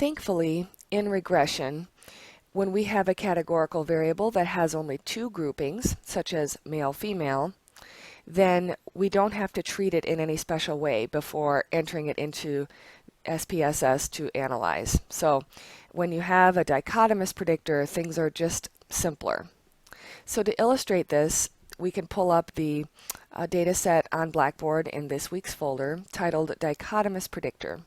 Thankfully, in regression, when we have a categorical variable that has only two groupings, such as male-female, then we don't have to treat it in any special way before entering it into SPSS to analyze. So when you have a dichotomous predictor, things are just simpler. So to illustrate this, we can pull up the data set on Blackboard in this week's folder titled Dichotomous Predictor.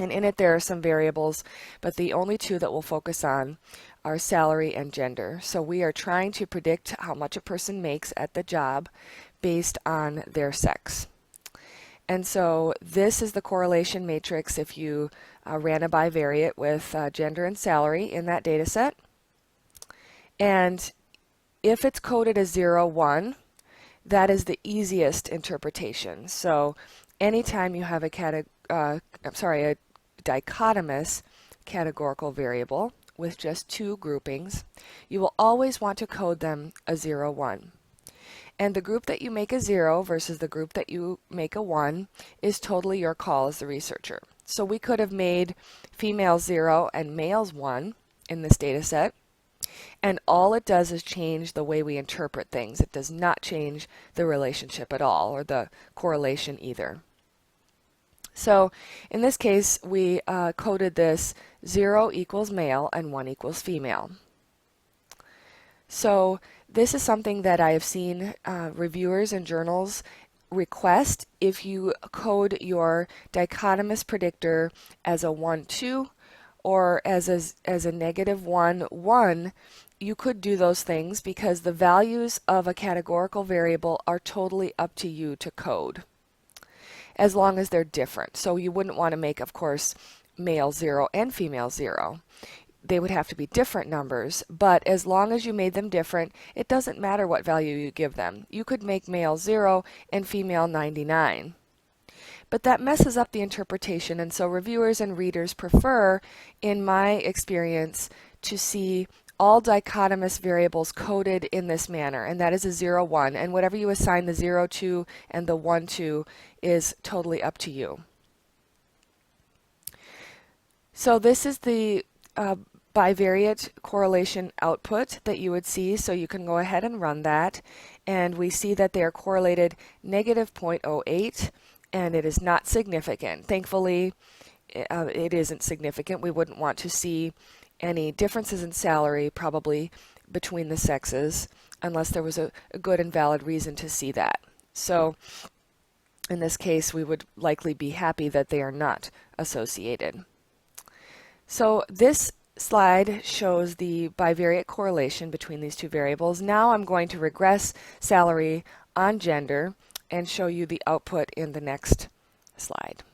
And in it there are some variables, but the only two that we'll focus on are salary and gender. So we are trying to predict how much a person makes at the job based on their sex. And so this is the correlation matrix if you ran a bivariate with gender and salary in that data set. And if it's coded as 0, 1, that is the easiest interpretation. So anytime you have a dichotomous categorical variable with just two groupings, you will always want to code them a 0, 1. And the group that you make a 0 versus the group that you make a 1 is totally your call as the researcher. So we could have made females 0 and males 1 in this data set, and all it does is change the way we interpret things. It does not change the relationship at all, or the correlation either. So in this case, we coded this 0 equals male and 1 equals female. So this is something that I have seen reviewers and journals request. If you code your dichotomous predictor as a 1, 2 or as a negative 1, 1, you could do those things because the values of a categorical variable are totally up to you to code, as long as they're different. So you wouldn't want to make, of course, male 0 and female 0. They would have to be different numbers, but as long as you made them different, it doesn't matter what value you give them. You could make male 0 and female 99. But that messes up the interpretation, and so reviewers and readers prefer, in my experience, to see all dichotomous variables coded in this manner, and that is a 0, 1, and whatever you assign the 0 to and the 1 to is totally up to you. So this is the bivariate correlation output that you would see, so you can go ahead and run that, and we see that they are correlated negative 0.08, and it is not significant. Thankfully, it isn't significant. We wouldn't want to see any differences in salary probably between the sexes unless there was a good and valid reason to see that. So in this case, we would likely be happy that they are not associated. So this slide shows the bivariate correlation between these two variables. Now I'm going to regress salary on gender and show you the output in the next slide.